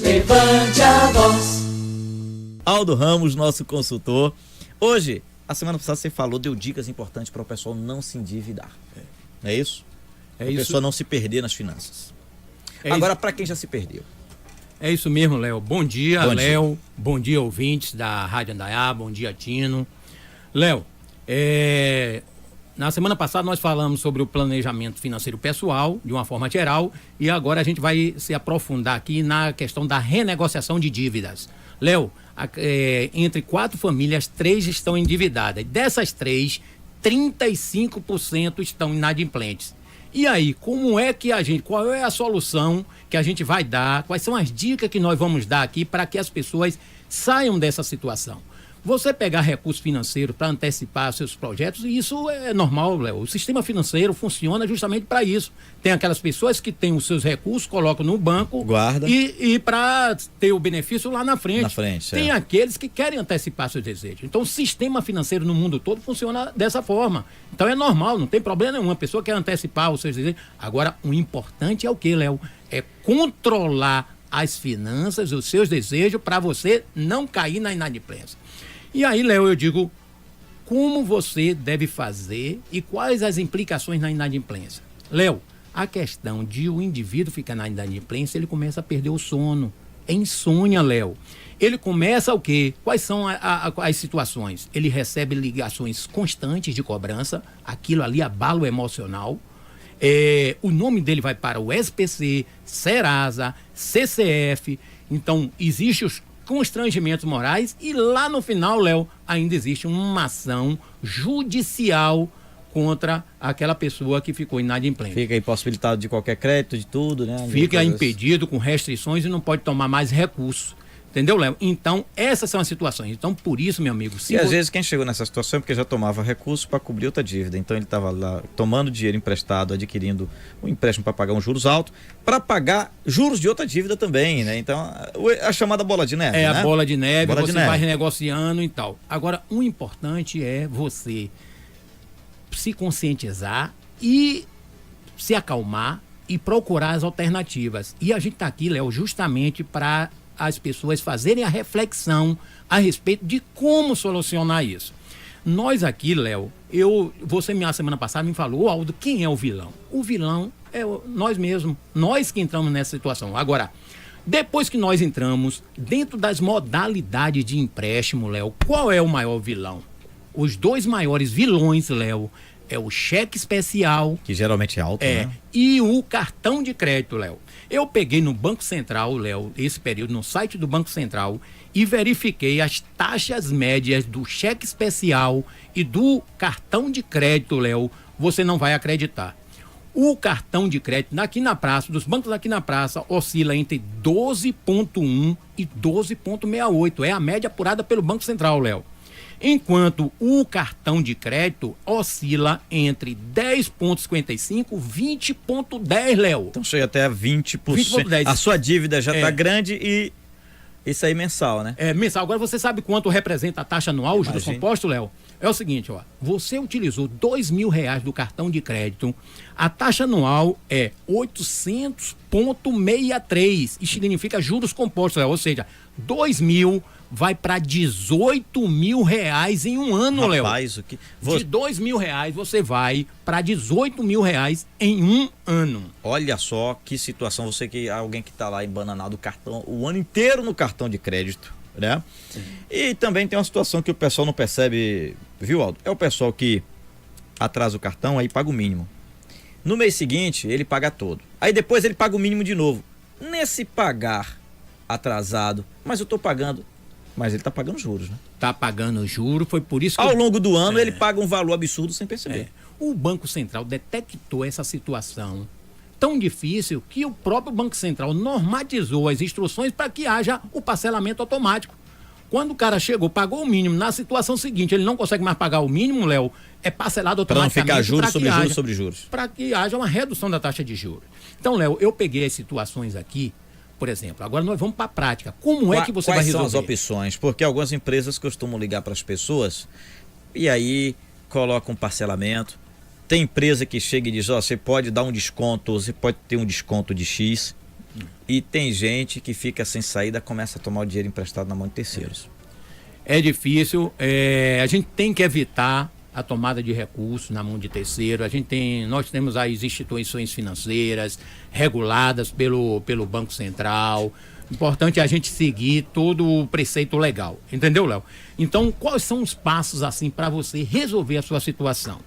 Levante a voz. Aldo Ramos, nosso consultor. Hoje, a semana passada você falou, deu dicas importantes para o pessoal não se endividar. Não é isso? É a isso. pessoa não se perder nas finanças. É Agora, para quem já se perdeu. É isso mesmo, Léo. Bom dia, Bom Léo. Bom dia, ouvintes da Rádio Andaiá. Bom dia, Tino. Léo, na semana passada nós falamos sobre o planejamento financeiro pessoal, de uma forma geral, e agora a gente vai se aprofundar aqui na questão da renegociação de dívidas. Léo, entre 4 famílias, 3 estão endividadas. Dessas 3, 35% estão inadimplentes. E aí, qual é a solução que a gente vai dar? Quais são as dicas que nós vamos dar aqui para que as pessoas saiam dessa situação? Você pegar recurso financeiro para antecipar seus projetos, isso é normal, Léo. O sistema financeiro funciona justamente para isso. Tem aquelas pessoas que têm os seus recursos, colocam no banco, guarda, e para ter o benefício lá na frente. Tem é. aqueles que querem antecipar seus desejos. Então, o sistema financeiro no mundo todo funciona dessa forma. Então, é normal, não tem problema nenhum. A pessoa quer antecipar os seus desejos. Agora, o importante é o quê, Léo? É controlar as finanças, os seus desejos, para você não cair na inadimplência. E aí, Léo, eu digo, como você deve fazer e quais as implicações na inadimplência? Léo, a questão de o indivíduo ficar na inadimplência, ele começa a perder o sono. É insônia, Léo. Ele começa o quê? Quais são as situações? Ele recebe ligações constantes de cobrança, aquilo ali abala o emocional. O nome dele vai para o SPC, Serasa, CCF. Então, existem os constrangimentos morais e lá no final, Léo, ainda existe uma ação judicial contra aquela pessoa que ficou inadimplente. Fica impossibilitado de qualquer crédito, de tudo, né? Fica impedido com restrições e não pode tomar mais recursos. Entendeu, Léo? Então, essas são as situações. Então, por isso, meu amigo... E às vezes quem chegou nessa situação é porque já tomava recursos para cobrir outra dívida. Então, ele estava lá tomando dinheiro emprestado, adquirindo um empréstimo para pagar uns juros altos, para pagar juros de outra dívida também, né? Então, a chamada bola de neve, né? A bola de neve, você vai renegociando e tal. Agora, o importante é você se conscientizar e se acalmar e procurar as alternativas. E a gente está aqui, Léo, justamente para as pessoas fazerem a reflexão a respeito de como solucionar isso. Nós aqui, Léo, você na semana passada me falou, Aldo, quem é o vilão? O vilão é nós mesmos, nós que entramos nessa situação. Agora, depois que nós entramos dentro das modalidades de empréstimo, Léo, qual é o maior vilão? Os 2 maiores vilões, Léo, é o cheque especial, que geralmente é alto, né? E o cartão de crédito, Léo. Eu peguei no Banco Central, Léo, esse período, no site do Banco Central, e verifiquei as taxas médias do cheque especial e do cartão de crédito, Léo. Você não vai acreditar. O cartão de crédito aqui na praça, dos bancos aqui na praça, oscila entre 12,1 e 12,68. É a média apurada pelo Banco Central, Léo. Enquanto o cartão de crédito oscila entre 10,55 e 20,10, Léo. Então chega até a 20%. 20,10. A sua dívida já está grande e isso aí mensal, né? É mensal. Agora você sabe quanto representa a taxa anual de juros compostos, Léo? É o seguinte, ó. Você utilizou R$2.000 do cartão de crédito, a taxa anual é 800,63. Isso significa juros compostos, Léo. Ou seja, 2.000 vai para R$18.000 em um ano, Léo. Rapaz, o que... De R$2.000 você vai para R$18.000 em um ano. Olha só que situação, alguém que está lá embananado o cartão, o ano inteiro no cartão de crédito, né? Sim. E também tem uma situação que o pessoal não percebe, viu, Aldo? É o pessoal que atrasa o cartão, aí paga o mínimo. No mês seguinte, ele paga todo. Aí depois ele paga o mínimo de novo. Nesse pagar atrasado, mas eu estou pagando... Mas ele está pagando juros, né? Está pagando juros, foi por isso que... Ao longo do ano ele paga um valor absurdo sem perceber. O Banco Central detectou essa situação tão difícil que o próprio Banco Central normatizou as instruções para que haja o parcelamento automático. Quando o cara chegou, pagou o mínimo, na situação seguinte ele não consegue mais pagar o mínimo, Léo, é parcelado automaticamente. Para não ficar juros sobre juros sobre juros. Para que haja uma redução da taxa de juros. Então, Léo, eu peguei as situações aqui, por exemplo, agora nós vamos para a prática. Como é que você vai resolver? Quais são as opções? Porque algumas empresas costumam ligar para as pessoas e aí colocam um parcelamento. Tem empresa que chega e diz, você pode dar um desconto, você pode ter um desconto de X. E tem gente que fica sem saída, começa a tomar o dinheiro emprestado na mão de terceiros. É difícil, a gente tem que evitar a tomada de recursos na mão de terceiro. Nós temos as instituições financeiras reguladas pelo Banco Central. Importante é a gente seguir todo o preceito legal, entendeu, Léo? Então, quais são os passos assim para você resolver a sua situação?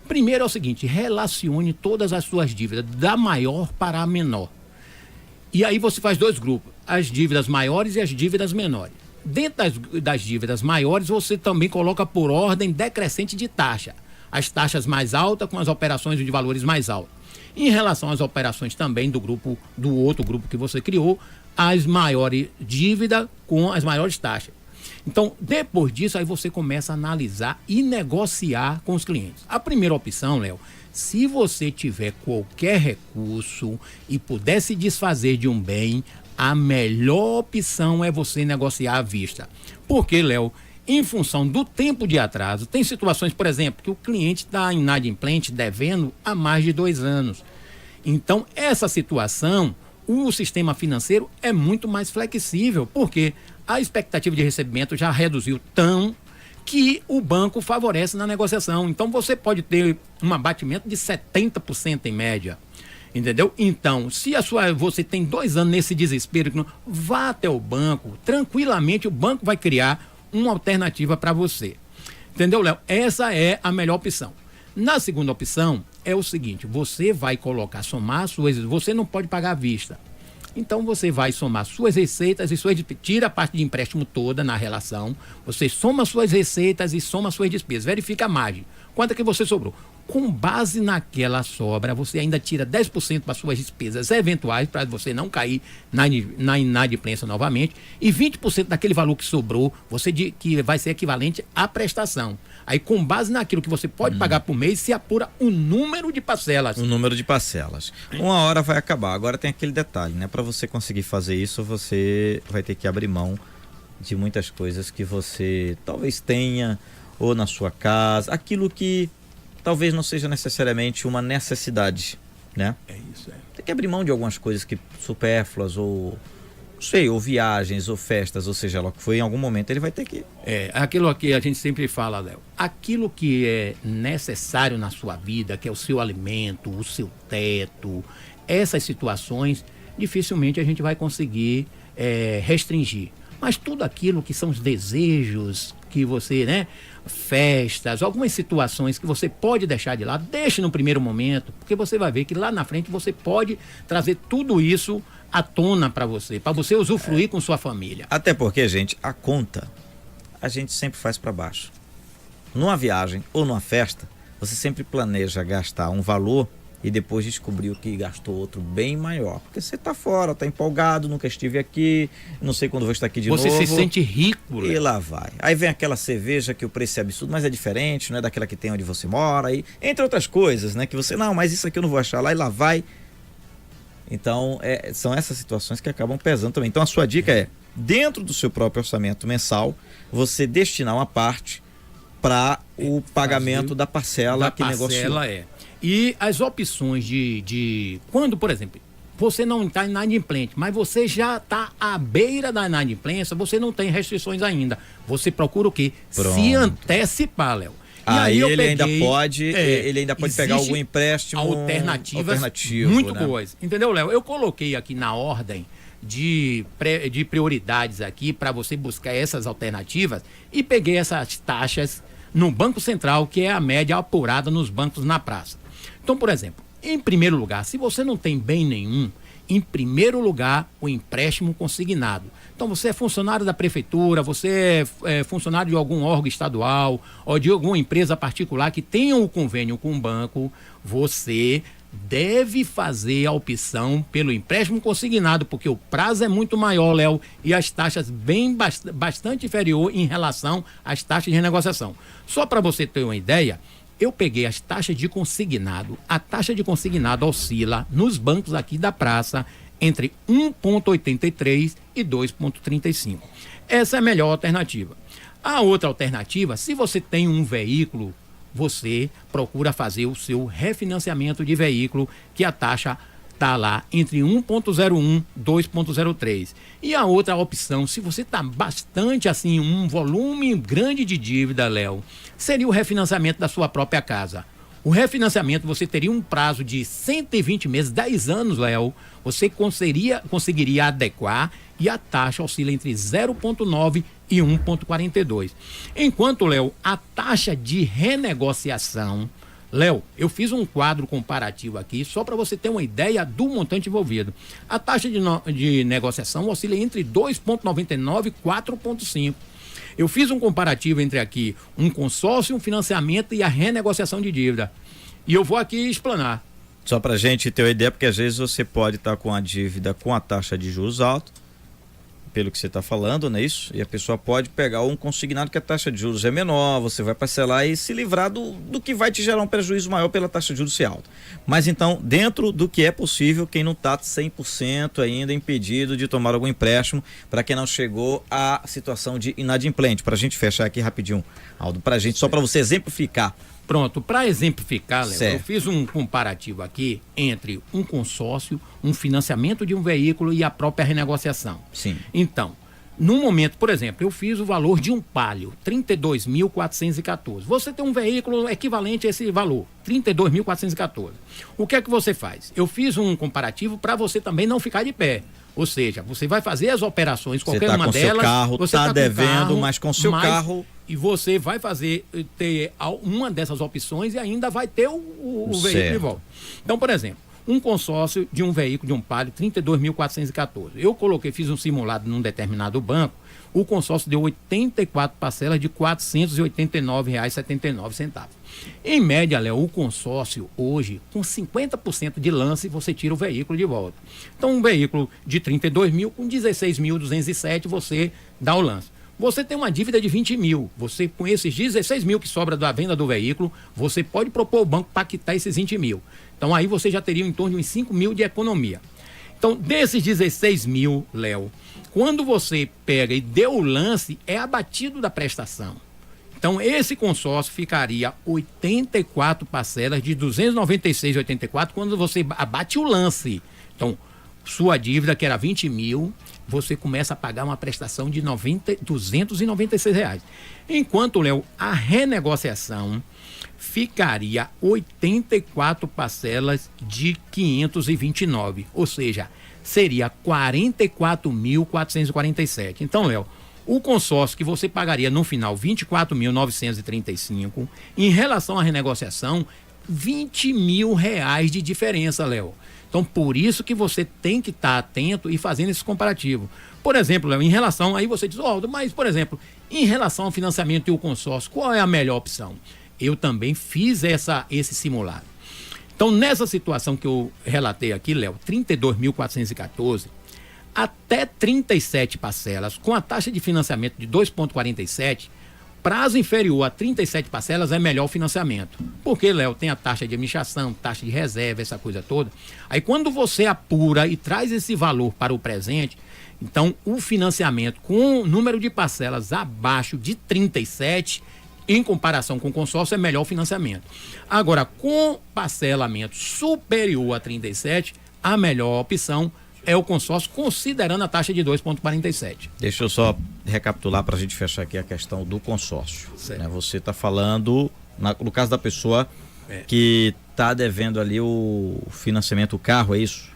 Primeiro é o seguinte: relacione todas as suas dívidas, da maior para a menor. E aí você faz 2 grupos, as dívidas maiores e as dívidas menores. Dentro das dívidas maiores, você também coloca por ordem decrescente de taxa. As taxas mais altas com as operações de valores mais altos. Em relação às operações também do outro grupo que você criou, as maiores dívidas com as maiores taxas. Então, depois disso, aí você começa a analisar e negociar com os clientes. A primeira opção, Léo, se você tiver qualquer recurso e puder se desfazer de um bem, a melhor opção é você negociar à vista. Porque, Léo, em função do tempo de atraso, tem situações, por exemplo, que o cliente está inadimplente, devendo há mais de 2 anos. Então, essa situação, o sistema financeiro é muito mais flexível, porque a expectativa de recebimento já reduziu tão que o banco favorece na negociação. Então, você pode ter um abatimento de 70% em média. Entendeu? Então, se você tem 2 anos nesse desespero, vá até o banco, tranquilamente o banco vai criar uma alternativa para você. Entendeu, Léo? Essa é a melhor opção. Na segunda opção, é o seguinte: você vai somar você não pode pagar à vista. Então você vai somar suas receitas e tira a parte de empréstimo toda na relação, você soma suas receitas e soma suas despesas, verifica a margem. Quanto é que você sobrou? Com base naquela sobra, você ainda tira 10% para suas despesas eventuais, para você não cair na inadimplência novamente, e 20% daquele valor que sobrou, que vai ser equivalente à prestação. Aí, com base naquilo que você pode pagar por mês, se apura o número de parcelas. O número de parcelas. Uma hora vai acabar. Agora tem aquele detalhe, né? Para você conseguir fazer isso, você vai ter que abrir mão de muitas coisas que você talvez tenha, ou na sua casa, aquilo que talvez não seja necessariamente uma necessidade, né? É isso, é. Tem que abrir mão de algumas coisas que supérfluas, ou viagens, ou festas, ou seja lá o que foi, em algum momento ele vai ter que... Aquilo que a gente sempre fala, Léo, aquilo que é necessário na sua vida, que é o seu alimento, o seu teto, essas situações, dificilmente a gente vai conseguir restringir. Mas tudo aquilo que são os desejos que você, né, festas, algumas situações que você pode deixar de lado, deixe no primeiro momento, porque você vai ver que lá na frente você pode trazer tudo isso à tona para você usufruir com sua família. Até porque, gente, a conta a gente sempre faz para baixo. Numa viagem ou numa festa, você sempre planeja gastar um valor e depois descobriu que gastou outro bem maior. Porque você tá fora, tá empolgado, nunca estive aqui, não sei quando vou estar aqui de novo. Você se sente rico, e lá vai. Aí vem aquela cerveja que o preço é absurdo, mas é diferente, não é daquela que tem onde você mora, e entre outras coisas, né? Que você, não, mas isso aqui eu não vou achar lá, e lá vai. Então, são essas situações que acabam pesando também. Então, a sua dica é, dentro do seu próprio orçamento mensal, você destinar uma parte para o pagamento da parcela que negociou. E as opções de quando, por exemplo, você não está inadimplente, mas você já está à beira da inadimplência, você não tem restrições ainda. Você procura o quê? Pronto. Se antecipar, Léo. Aí ele ainda pode pegar algum empréstimo alternativo, muito boas. Entendeu, Léo? Eu coloquei aqui na ordem de prioridades aqui para você buscar essas alternativas e peguei essas taxas no Banco Central, que é a média apurada nos bancos na praça. Então, por exemplo, em primeiro lugar, se você não tem bem nenhum, em primeiro lugar, o empréstimo consignado. Então, você é funcionário da prefeitura, você é funcionário de algum órgão estadual ou de alguma empresa particular que tenha um convênio com o banco, você deve fazer a opção pelo empréstimo consignado, porque o prazo é muito maior, Léo, e as taxas bastante inferior em relação às taxas de renegociação. Só para você ter uma ideia, eu peguei as taxas de consignado. A taxa de consignado oscila nos bancos aqui da praça entre 1,83 e 2,35. Essa é a melhor alternativa. A outra alternativa, se você tem um veículo, você procura fazer o seu refinanciamento de veículo, que a taxa tá lá entre 1.01 e 2.03. E a outra opção, se você tá bastante assim, um volume grande de dívida, Léo, seria o refinanciamento da sua própria casa. O refinanciamento, você teria um prazo de 120 meses, 10 anos, Léo, você conseguiria adequar e a taxa oscila entre 0,9 e 1,42. Enquanto, Léo, a taxa de renegociação, Léo, eu fiz um quadro comparativo aqui só para você ter uma ideia do montante envolvido. A taxa de negociação oscila entre 2,99 e 4,5. Eu fiz um comparativo entre aqui um consórcio, um financiamento e a renegociação de dívida. E eu vou aqui explanar. Só para a gente ter uma ideia, porque às vezes você pode estar com a dívida com a taxa de juros alta, pelo que você está falando, não é isso? E a pessoa pode pegar um consignado que a taxa de juros é menor, você vai parcelar e se livrar do que vai te gerar um prejuízo maior pela taxa de juros ser alta. Mas então, dentro do que é possível, quem não está 100% ainda impedido de tomar algum empréstimo, para quem não chegou à situação de inadimplente. Para a gente fechar aqui rapidinho, Aldo, para a gente, só para você exemplificar. Pronto, para exemplificar, Léo, Certo. eu fiz um comparativo aqui entre um consórcio, um financiamento de um veículo e a própria renegociação. Sim. Então, no momento, por exemplo, eu fiz o valor de um Palio, 32.414. Você tem um veículo equivalente a esse valor, 32.414. O que é que você faz? Eu fiz um comparativo para você também não ficar de pé. Ou seja, você vai fazer as operações, qualquer uma delas. Você está com seu carro, você está tá devendo, carro, mas com seu carro... E você vai ter uma dessas opções e ainda vai ter o veículo de volta. Então, por exemplo, um consórcio de um veículo, de um Palio, 32.414. Eu fiz um simulado num determinado banco, o consórcio deu 84 parcelas de R$ 489,79. Em média, Léo, o consórcio hoje, com 50% de lance, você tira o veículo de volta. Então, um veículo de 32 mil, com 16.207, você dá o lance. Você tem uma dívida de 20 mil. Você, com esses 16 mil que sobra da venda do veículo, você pode propor ao banco para quitar esses 20 mil. Então, aí você já teria em torno de uns 5 mil de economia. Então, desses 16 mil, Léo, quando você pega e deu o lance, é abatido da prestação. Então, esse consórcio ficaria 84 parcelas de R$ 296,84 quando você abate o lance. Então, sua dívida, que era 20 mil, você começa a pagar uma prestação de R$ 296. Enquanto, Léo, a renegociação ficaria 84 parcelas de 529, ou seja, seria 44.447. Então, Léo, o consórcio que você pagaria no final 24.935, em relação à renegociação, R$ 20 mil de diferença, Léo. Então, por isso que você tem que estar atento e fazendo esse comparativo. Por exemplo, Léo, em relação, aí você diz, mas, por exemplo, em relação ao financiamento e o consórcio, qual é a melhor opção? Eu também fiz esse simulado. Então, nessa situação que eu relatei aqui, Léo, 32.414, até 37 parcelas, com a taxa de financiamento de 2,47, prazo inferior a 37 parcelas é melhor o financiamento. Porque, Léo, tem a taxa de administração, taxa de reserva, essa coisa toda. Aí, quando você apura e traz esse valor para o presente, então, o financiamento com o número de parcelas abaixo de 37, em comparação com o consórcio, é melhor o financiamento. Agora, com parcelamento superior a 37, a melhor opção é o consórcio, considerando a taxa de 2,47. Deixa eu só recapitular para a gente fechar aqui a questão do consórcio. Certo. Você está falando, no caso da pessoa que está devendo ali o financiamento do carro, é isso?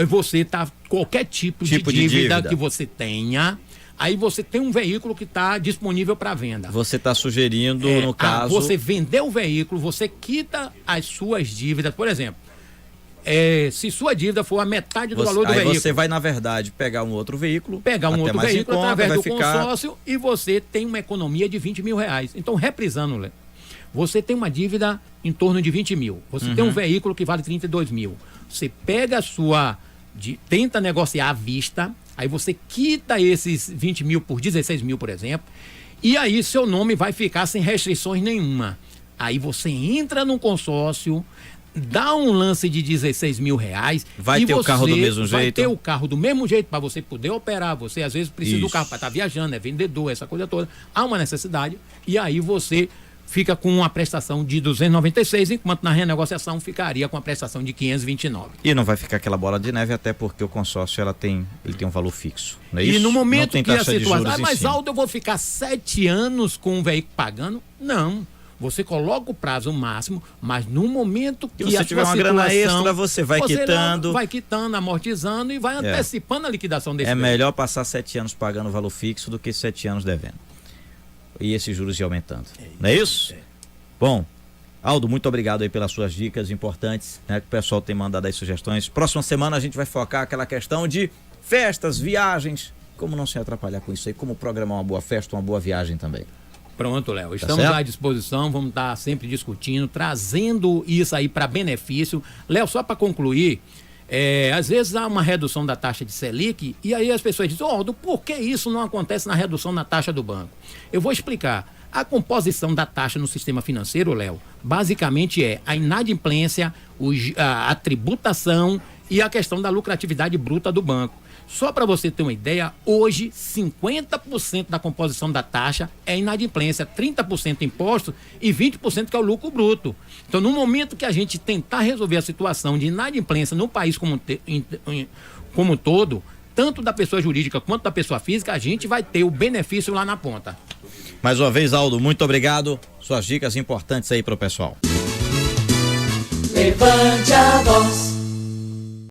Você está, qualquer tipo de dívida que você tenha, aí você tem um veículo que está disponível para venda. Você está sugerindo, no caso... Você vendeu o veículo, você quita as suas dívidas, por exemplo, se sua dívida for a metade do valor do veículo. Aí você vai, na verdade, pegar um outro veículo. Através do consórcio, e você tem uma economia de 20 mil reais. Então, reprisando, Léo, você tem uma dívida em torno de 20 mil. Você tem um veículo que vale 32 mil. Você pega tenta negociar à vista, aí você quita esses 20 mil por 16 mil, por exemplo, e aí seu nome vai ficar sem restrições nenhuma. Aí você entra num consórcio, dá um lance de 16 mil reais. Vai ter o carro do mesmo jeito? Vai ter o carro do mesmo jeito para você poder operar. Você às vezes precisa do carro para estar viajando, é vendedor, essa coisa toda. Há uma necessidade e aí você fica com uma prestação de 296, enquanto na renegociação ficaria com a prestação de 529. E não vai ficar aquela bola de neve, até porque o consórcio ele tem um valor fixo, não é isso? E no momento não tem que a taxa de situação... juros em mas cima. Aldo, eu vou ficar 7 anos com o veículo pagando? Não. Você coloca o prazo máximo, mas no momento que se você a tiver sua uma grana situação, extra, você vai quitando. Vai quitando, amortizando e vai antecipando a liquidação desse veículo. Melhor passar 7 anos pagando o valor fixo do que 7 anos devendo. E esses juros ir aumentando. Não é isso? Bom, Aldo, muito obrigado aí pelas suas dicas importantes, né? Que o pessoal tem mandado aí sugestões. Próxima semana a gente vai focar aquela questão de festas, viagens. Como não se atrapalhar com isso aí, como programar uma boa festa, uma boa viagem também. Pronto, Léo. Estamos à disposição, vamos estar sempre discutindo, trazendo isso aí para benefício. Léo, só para concluir, às vezes há uma redução da taxa de Selic e aí as pessoas dizem, Aldo, por que isso não acontece na redução da taxa do banco? Eu vou explicar. A composição da taxa no sistema financeiro, Léo, basicamente é a inadimplência, a tributação e a questão da lucratividade bruta do banco. Só para você ter uma ideia, hoje 50% da composição da taxa é inadimplência, 30% imposto e 20% que é o lucro bruto. Então, no momento que a gente tentar resolver a situação de inadimplência no país como um todo, tanto da pessoa jurídica quanto da pessoa física, a gente vai ter o benefício lá na ponta. Mais uma vez, Aldo, muito obrigado. Suas dicas importantes aí para o pessoal. Levante a voz.